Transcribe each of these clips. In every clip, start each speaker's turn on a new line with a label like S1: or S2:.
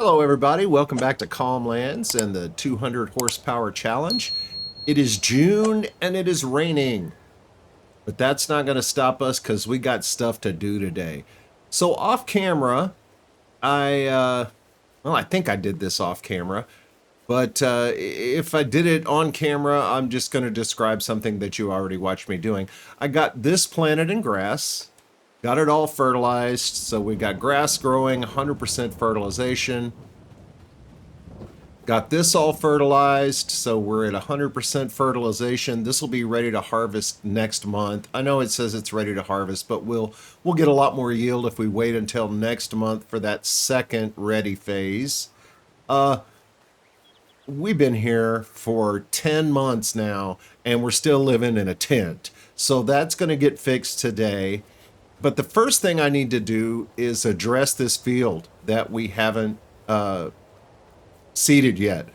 S1: Hello everybody, welcome back to Calm Lands and the 200 horsepower challenge. It is June and it is raining, but that's not going to stop us because we got stuff to do today. So off camera, I think I did this off camera, but if I did it on camera, I'm just going to describe something that you already watched me doing. I got this planted in grass. Got it all fertilized, so we got grass growing, 100% fertilization. Got this all fertilized, so we're at 100% fertilization. This will be ready to harvest next month. I know it says it's ready to harvest, but we'll get a lot more yield if we wait until next month for that second ready phase. We've been here for 10 months now, and we're still living in a tent. So that's going to get fixed today. But the first thing I need to do is address this field that we haven't seeded yet.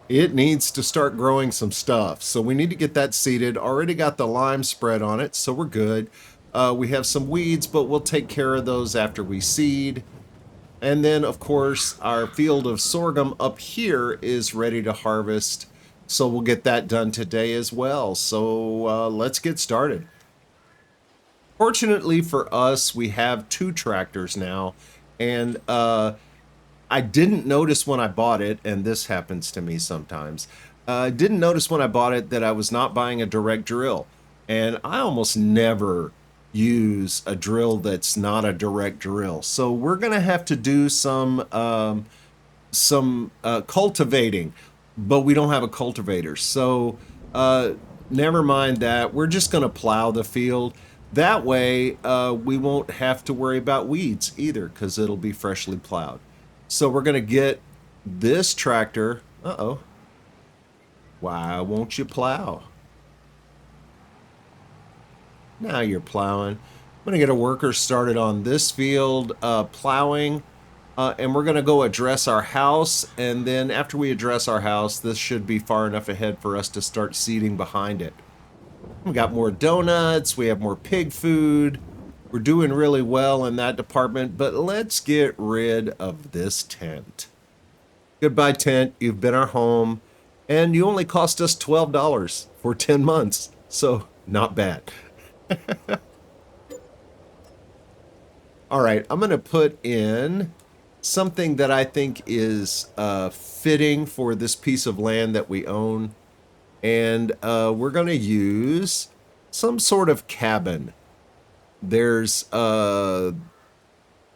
S1: It needs to start growing some stuff. So we need to get that seeded. Already got the lime spread on it, so we're good. We have some weeds, but we'll take care of those after we seed. And then, of course, our field of sorghum up here is ready to harvest. So we'll get that done today as well. So let's get started. Fortunately for us, we have two tractors now, and I didn't notice when I bought it, and this happens to me sometimes. I didn't notice when I bought it that I was not buying a direct drill, and I almost never use a drill that's not a direct drill. So we're gonna have to do some cultivating, but we don't have a cultivator. So never mind that. We're just gonna plow the field. That way, we won't have to worry about weeds either because it'll be freshly plowed. So we're going to get this tractor. Uh-oh. Why won't you plow? Now you're plowing. I'm going to get a worker started on this field plowing. And we're going to go address our house. And then after we address our house, this should be far enough ahead for us to start seeding behind it. We got more donuts, we have more pig food. We're doing really well in that department, but let's get rid of this tent. Goodbye, tent. You've been our home, and you only cost us $12 for 10 months, so not bad. All right, I'm going to put in something that I think is fitting for this piece of land that we own. And we're going to use some sort of cabin. There's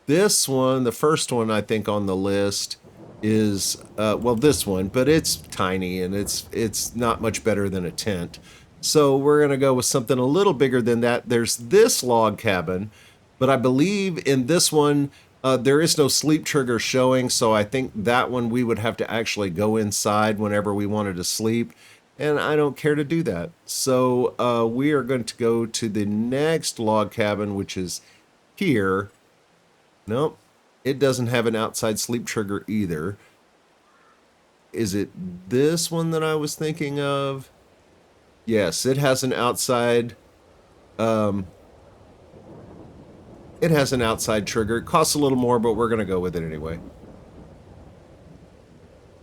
S1: this one, the first one I think on the list is, well, this one, but it's tiny and it's not much better than a tent. So we're going to go with something a little bigger than that. There's this log cabin, but I believe in this one, there is no sleep trigger showing. So I think that one we would have to actually go inside whenever we wanted to sleep. And I don't care to do that. So we are going to go to the next log cabin, which is here. Nope, it doesn't have an outside sleep trigger either. Is it this one that I was thinking of? Yes, it has an outside. It has an outside trigger. It costs a little more, but we're going to go with it anyway.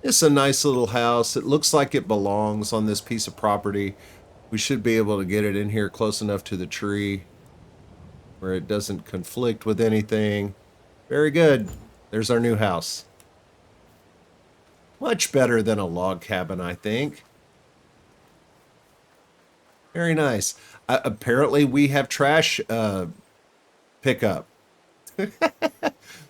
S1: It's a nice little house. It looks like it belongs on this piece of property. We should be able to get it in here close enough to the tree where it doesn't conflict with anything. Very good. There's our new house. Much better than a log cabin, I think. Very nice. Apparently we have trash pickup.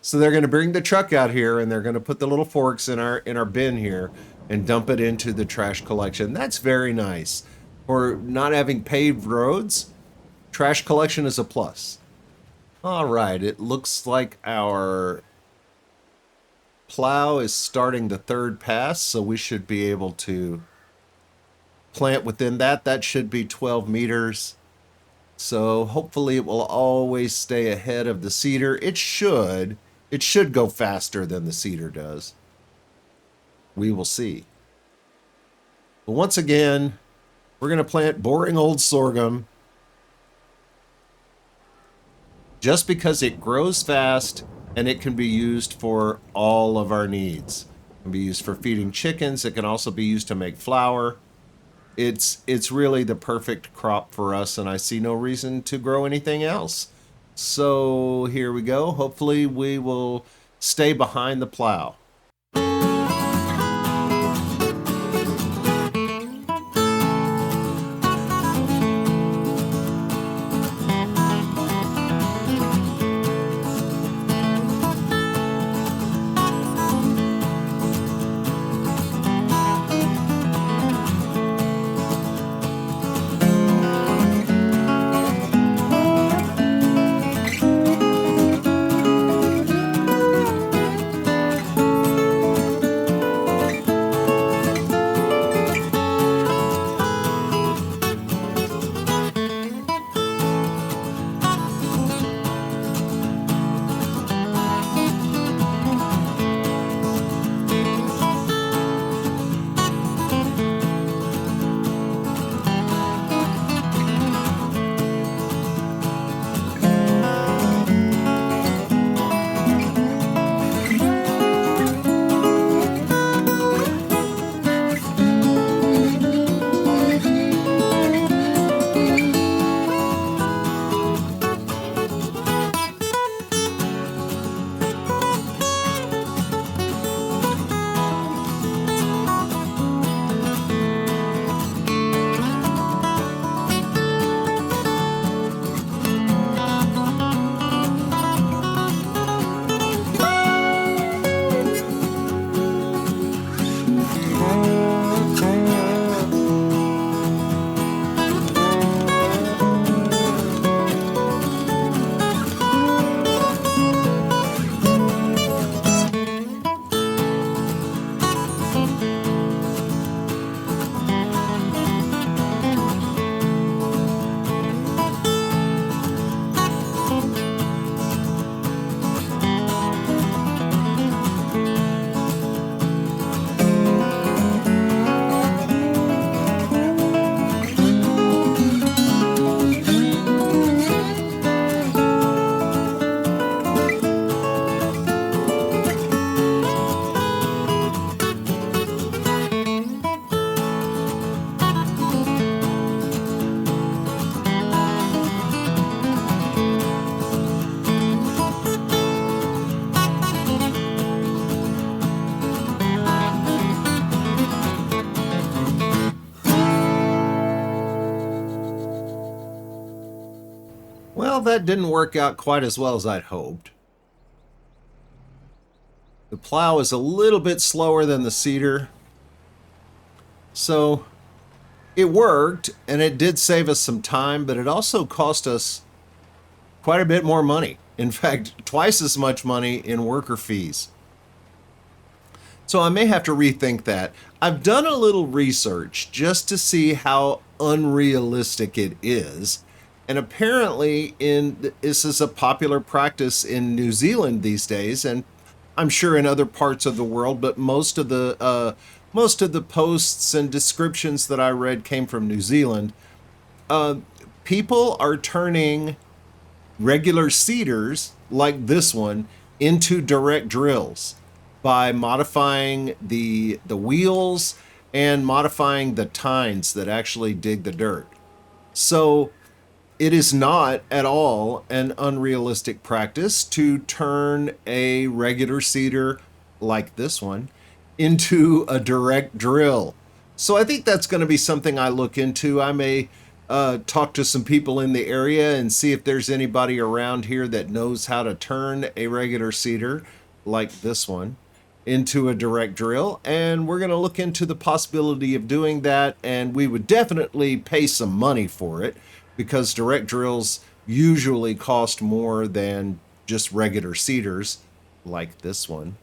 S1: So they're going to bring the truck out here and they're going to put the little forks in our bin here and dump it into the trash collection. That's very nice. For not having paved roads, trash collection is a plus. All right, it looks like our plow is starting the third pass, so we should be able to plant within that. That should be 12 meters. So hopefully it will always stay ahead of the cedar. It should go faster than the cedar does. We will see. But once again, we're going to plant boring old sorghum. Just because it grows fast and it can be used for all of our needs. It can be used for feeding chickens. It can also be used to make flour. It's really the perfect crop for us, and I see no reason to grow anything else. So here we go. Hopefully we will stay behind the plow. Well, that didn't work out quite as well as I'd hoped. The plow is a little bit slower than the seeder. So it worked, and it did save us some time, but it also cost us quite a bit more money. In fact, twice as much money in worker fees. So I may have to rethink that. I've done a little research just to see how unrealistic it is. And apparently this is a popular practice in New Zealand these days, and I'm sure in other parts of the world, but most of the posts and descriptions that I read came from New Zealand. People are turning regular seeders like this one into direct drills by modifying the wheels and modifying the tines that actually dig the dirt. So it is not at all an unrealistic practice to turn a regular seeder like this one into a direct drill. So I think that's going to be something I look into. I may talk to some people in the area and see if there's anybody around here that knows how to turn a regular seeder like this one into a direct drill, and we're going to look into the possibility of doing that, and we would definitely pay some money for it because direct drills usually cost more than just regular seeders like this one.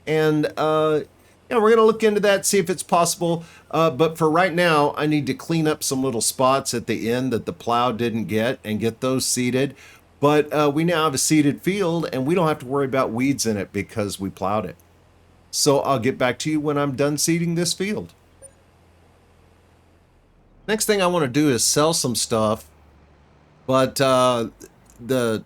S1: And we're going to look into that, see if it's possible. But for right now, I need to clean up some little spots at the end that the plow didn't get and get those seeded. But we now have a seeded field, and we don't have to worry about weeds in it because we plowed it. So I'll get back to you when I'm done seeding this field. Next thing I want to do is sell some stuff, but the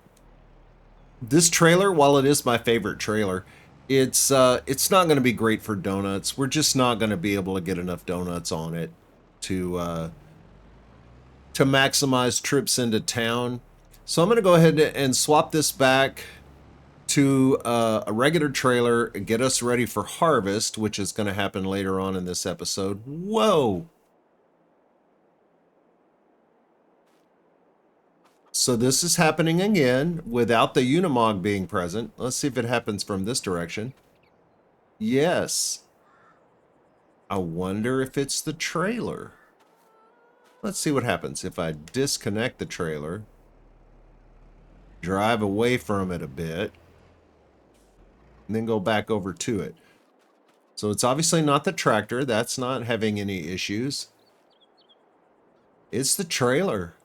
S1: This trailer, while it is my favorite trailer, it's not going to be great for donuts. We're just not going to be able to get enough donuts on it to maximize trips into town. So I'm going to go ahead and swap this back to a regular trailer and get us ready for harvest, which is going to happen later on in this episode. Whoa! So this is happening again without the Unimog being present. Let's see if it happens from this direction. Yes. I wonder if it's the trailer. Let's see what happens if I disconnect the trailer, drive away from it a bit, and then go back over to it. So it's obviously not the tractor. That's not having any issues. It's the trailer.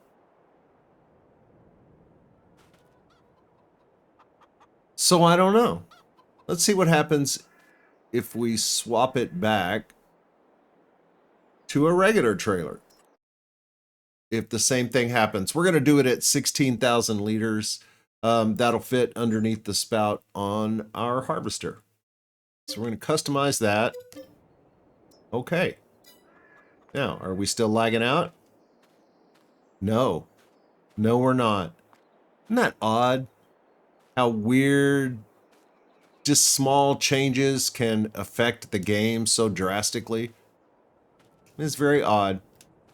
S1: So I don't know. Let's see what happens if we swap it back to a regular trailer. If the same thing happens, we're going to do it at 16,000 liters. That'll fit underneath the spout on our harvester. So we're going to customize that. Okay. Now, are we still lagging out? No. No, we're not. Isn't that odd? How weird just small changes can affect the game so drastically. It's very odd.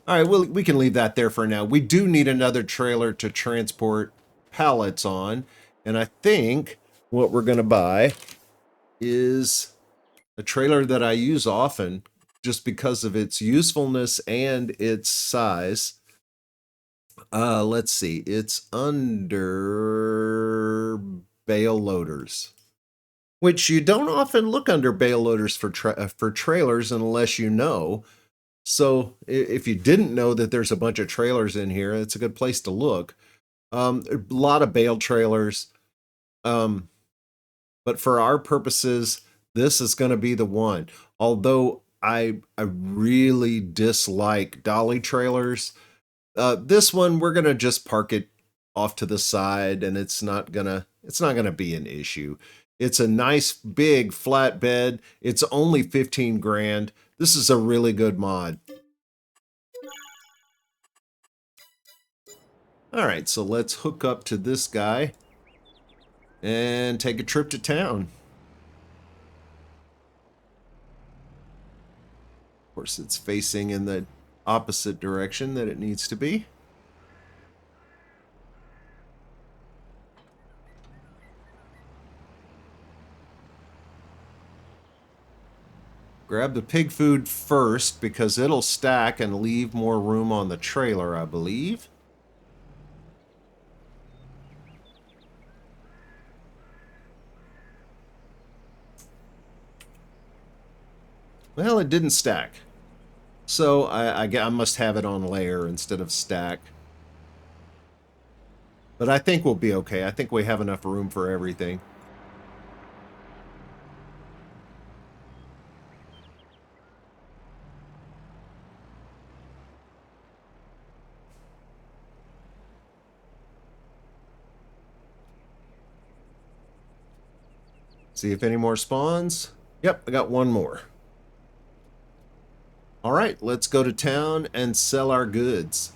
S1: All right, well, we can leave that there for now. We do need another trailer to transport pallets on. And I think what we're going to buy is a trailer that I use often just because of its usefulness and its size. Let's see. It's under bale loaders, which you don't often look under bale loaders for trailers unless you know. So if you didn't know that there's a bunch of trailers in here, it's a good place to look. A lot of bale trailers. But for our purposes, this is going to be the one. Although I really dislike dolly trailers, this one we're gonna just park it off to the side, and it's not gonna be an issue. It's a nice big flatbed. It's only 15 grand. This is a really good mod. All right, so let's hook up to this guy and take a trip to town. Of course, it's facing in the opposite direction that it needs to be. Grab the pig food first because it'll stack and leave more room on the trailer, I believe. Well, it didn't stack. So I must have it on layer instead of stack. But I think we'll be okay. I think we have enough room for everything. See if any more spawns. Yep, I got one more. All right, let's go to town and sell our goods.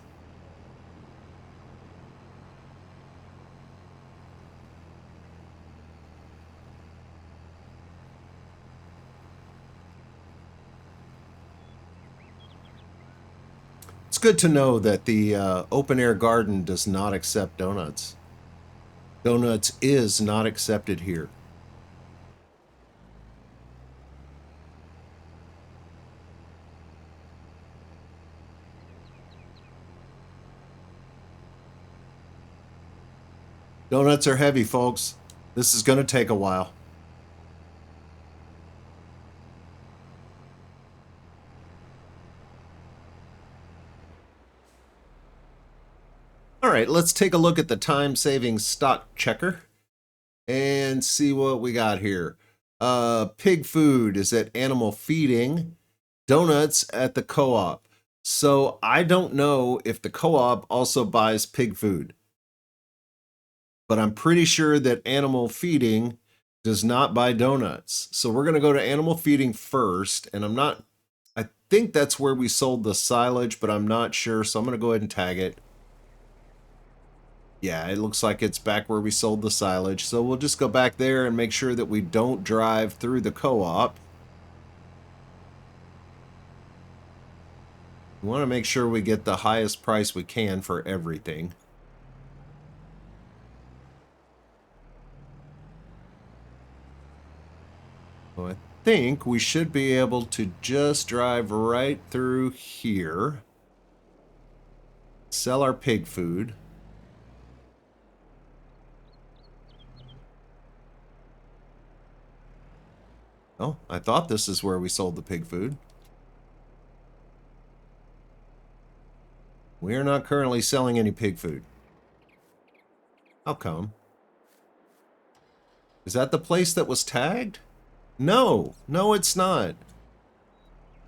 S1: It's good to know that the open air garden does not accept donuts. Donuts is not accepted here. Donuts are heavy, folks. This is going to take a while. All right, let's take a look at the time-saving stock checker and see what we got here. Pig food is at animal feeding. Donuts at the co-op. So I don't know if the co-op also buys pig food. but I'm pretty sure that animal feeding does not buy donuts. So we're going to go to animal feeding first, and I think that's where we sold the silage, but I'm not sure, so I'm going to go ahead and tag it. Yeah, it looks like it's back where we sold the silage. So we'll just go back there and make sure that we don't drive through the co-op. We want to make sure we get the highest price we can for everything. So I think we should be able to just drive right through here. Sell our pig food. Oh, I thought this is where we sold the pig food. We are not currently selling any pig food. How come? Is that the place that was tagged? No, no, it's not.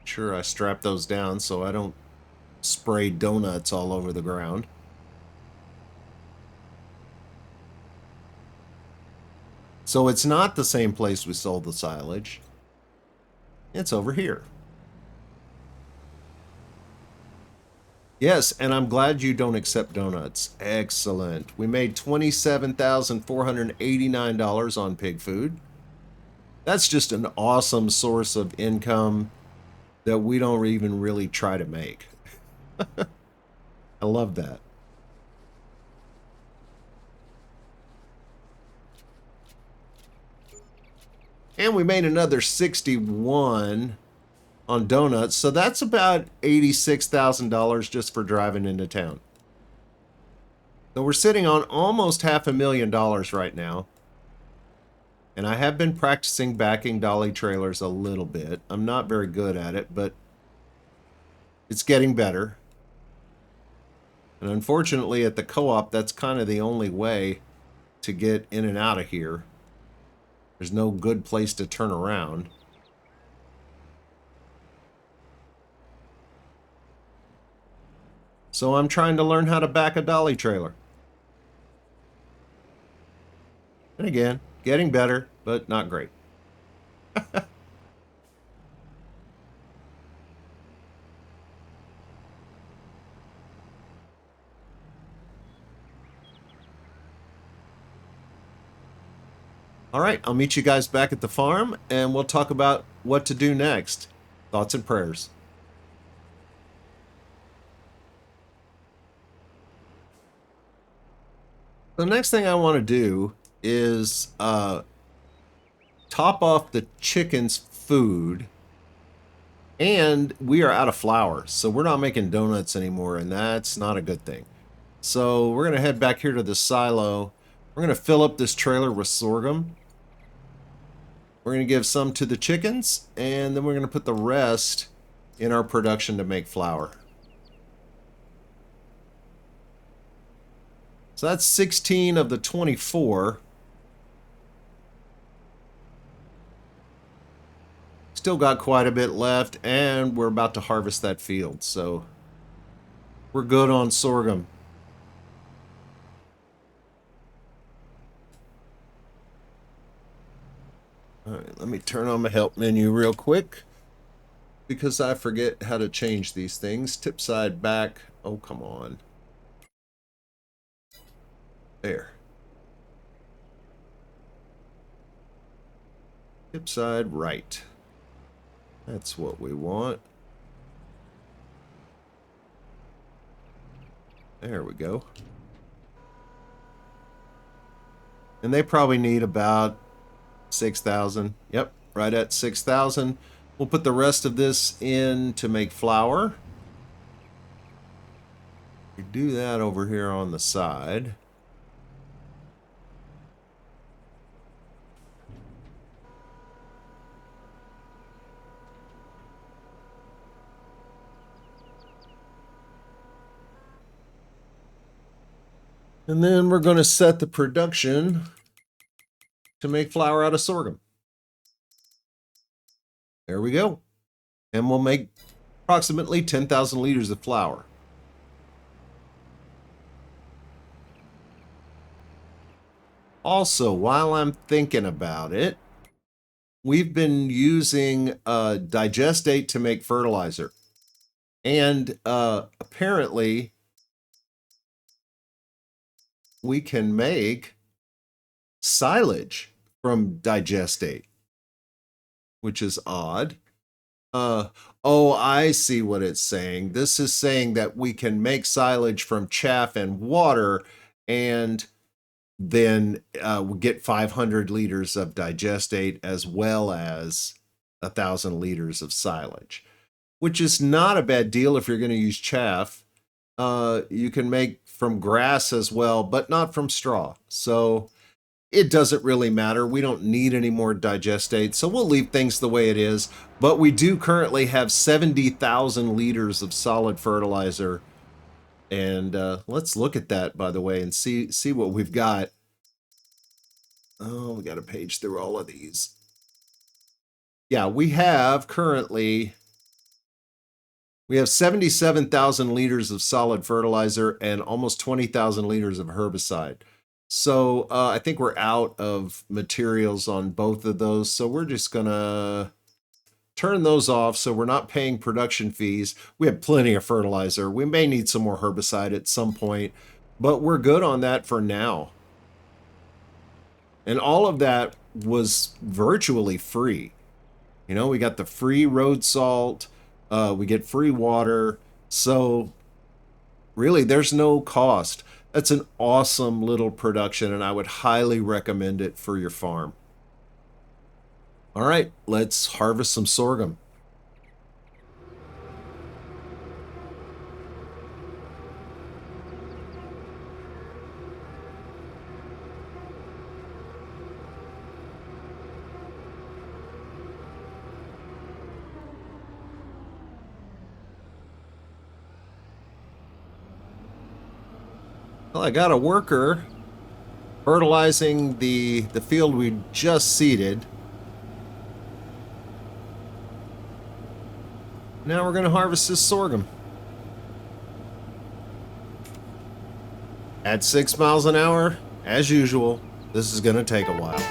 S1: Sure, I strapped those down so I don't spray donuts all over the ground. So it's not the same place we sold the silage. It's over here. Yes, and I'm glad you don't accept donuts. Excellent. We made $27,489 on pig food. That's just an awesome source of income that we don't even really try to make. I love that. And we made another 61 on donuts, so that's about $86,000 just for driving into town. So we're sitting on almost $500,000 right now. And I have been practicing backing dolly trailers a little bit. I'm not very good at it, but it's getting better. And unfortunately at the co-op, that's kind of the only way to get in and out of here. There's no good place to turn around. So I'm trying to learn how to back a dolly trailer. And again, getting better, but not great. All right, I'll meet you guys back at the farm, and we'll talk about what to do next. Thoughts and prayers. The next thing I want to do is top off the chicken's food, and we are out of flour, so we're not making donuts anymore, and that's not a good thing. So we're going to head back here to the silo. We're going to fill up this trailer with sorghum. We're going to give some to the chickens, and then we're going to put the rest in our production to make flour. So that's 16 of the 24. Still got quite a bit left, and we're about to harvest that field, so we're good on sorghum. All right, let me turn on my help menu real quick because I forget how to change these things. Tip side back. Oh, come on. There. Tip side right. That's what we want. There we go. And they probably need about 6,000. Yep, right at 6,000. We'll put the rest of this in to make flour. We do that over here on the side. And then we're going to set the production to make flour out of sorghum. There we go. And we'll make approximately 10,000 liters of flour. Also, while I'm thinking about it, we've been using digestate to make fertilizer. And apparently we can make silage from digestate, which is odd. Oh, I see what it's saying. This is saying that we can make silage from chaff and water, and then we get 500 liters of digestate as well as 1,000 liters of silage, which is not a bad deal if you're going to use chaff. You can make from grass as well, but not from straw. So it doesn't really matter. We don't need any more digestate, so we'll leave things the way it is. But we do currently have 70,000 liters of solid fertilizer. And let's look at that, by the way, and see what we've got. Oh, we got to page through all of these. Yeah, we have 77,000 liters of solid fertilizer and almost 20,000 liters of herbicide. So I think we're out of materials on both of those. So we're just going to turn those off so we're not paying production fees. We have plenty of fertilizer. We may need some more herbicide at some point, but we're good on that for now. And all of that was virtually free. You know, we got the free road salt, we get free water. So really, there's no cost. That's an awesome little production, and I would highly recommend it for your farm. All right, let's harvest some sorghum. Well, I got a worker fertilizing the field we just seeded. Now we're going to harvest this sorghum. At 6 miles an hour, as usual, this is going to take a while.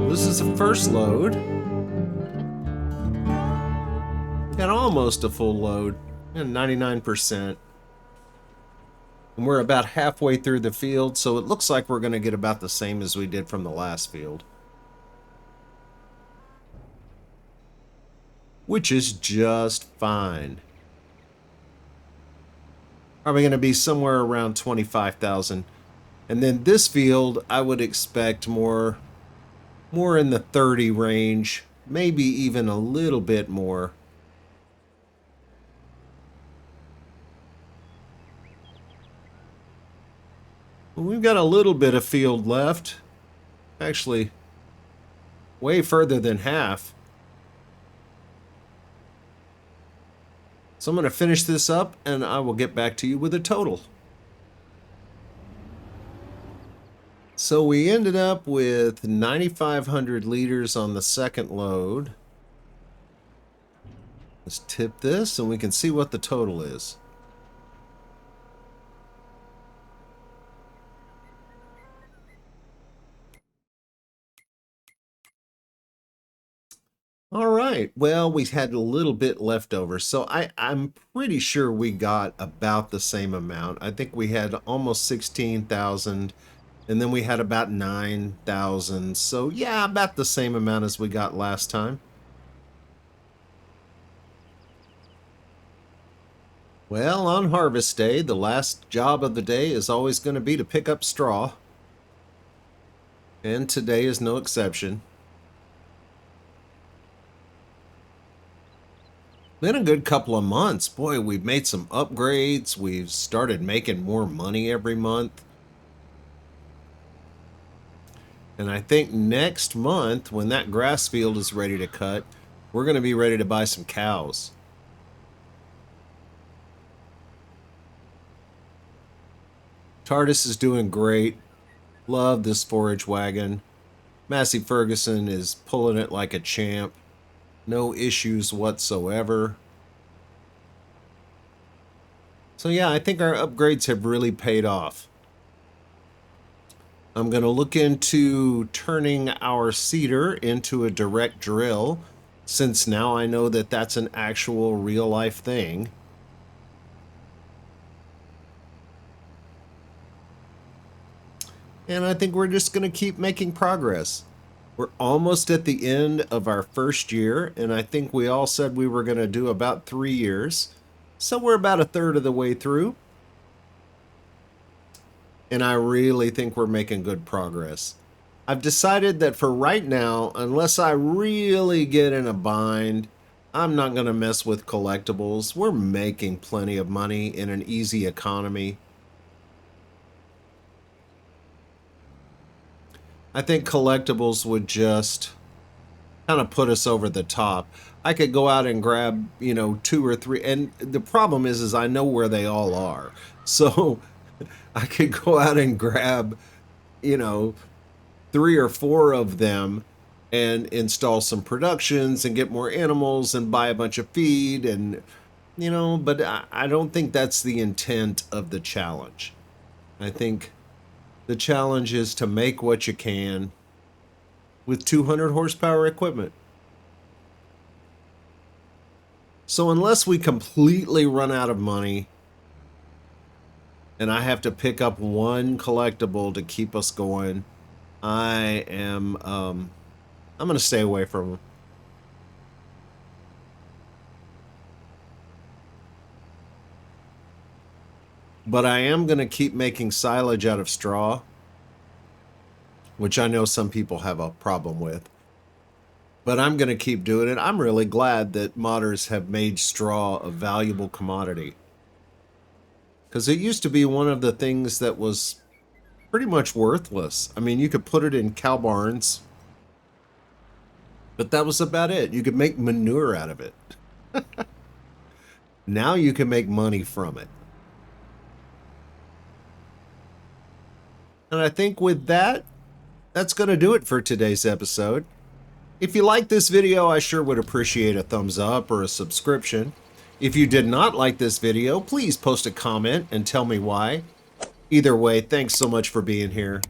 S1: This is the first load. And almost a full load. And 99%. And we're about halfway through the field, so it looks like we're going to get about the same as we did from the last field. which is just fine. Probably going to be somewhere around 25,000. And then this field, I would expect more in the 30 range, maybe even a little bit more. We've got a little bit of field left. Actually, way further than half. So I'm going to finish this up and I will get back to you with a total. So we ended up with 9,500 liters on the second load. Let's tip this and we can see what the total is. All right, well, we had a little bit left over, so I'm pretty sure we got about the same amount. I think we had almost 16,000, and then we had about 9,000, so yeah, about the same amount as we got last time. Well, on harvest day, the last job of the day is always going to be to pick up straw, and today is no exception. Been a good couple of months. Boy, we've made some upgrades. We've started making more money every month. And I think next month, when that grass field is ready to cut, we're going to be ready to buy some cows. TARDIS is doing great. Love this forage wagon. Massey Ferguson is pulling it like a champ. No issues whatsoever. So yeah, I think our upgrades have really paid off. I'm going to look into turning our seeder into a direct drill, since now I know that that's an actual real life thing. And I think we're just going to keep making progress. We're almost at the end of our first year, and I think we all said we were going to do about 3 years. So we're about a third of the way through. And I really think we're making good progress. I've decided that for right now, unless I really get in a bind, I'm not going to mess with collectibles. We're making plenty of money in an easy economy. I think collectibles would just kind of put us over the top. I could go out and grab, 2 or 3, and the problem is I know where they all are. So I could go out and grab, 3 or 4 of them and install some productions and get more animals and buy a bunch of feed and, but I don't think that's the intent of the challenge. I think the challenge is to make what you can with 200 horsepower equipment. So unless we completely run out of money and I have to pick up one collectible to keep us going, I'm going to stay away from them. But I am going to keep making silage out of straw, which I know some people have a problem with. But I'm going to keep doing it. I'm really glad that modders have made straw a valuable commodity. Because it used to be one of the things that was pretty much worthless. I mean, you could put it in cow barns, but that was about it. You could make manure out of it. Now you can make money from it. And I think with that, that's going to do it for today's episode. If you like this video, I sure would appreciate a thumbs up or a subscription. If you did not like this video, please post a comment and tell me why. Either way, thanks so much for being here.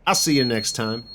S1: I'll see you next time.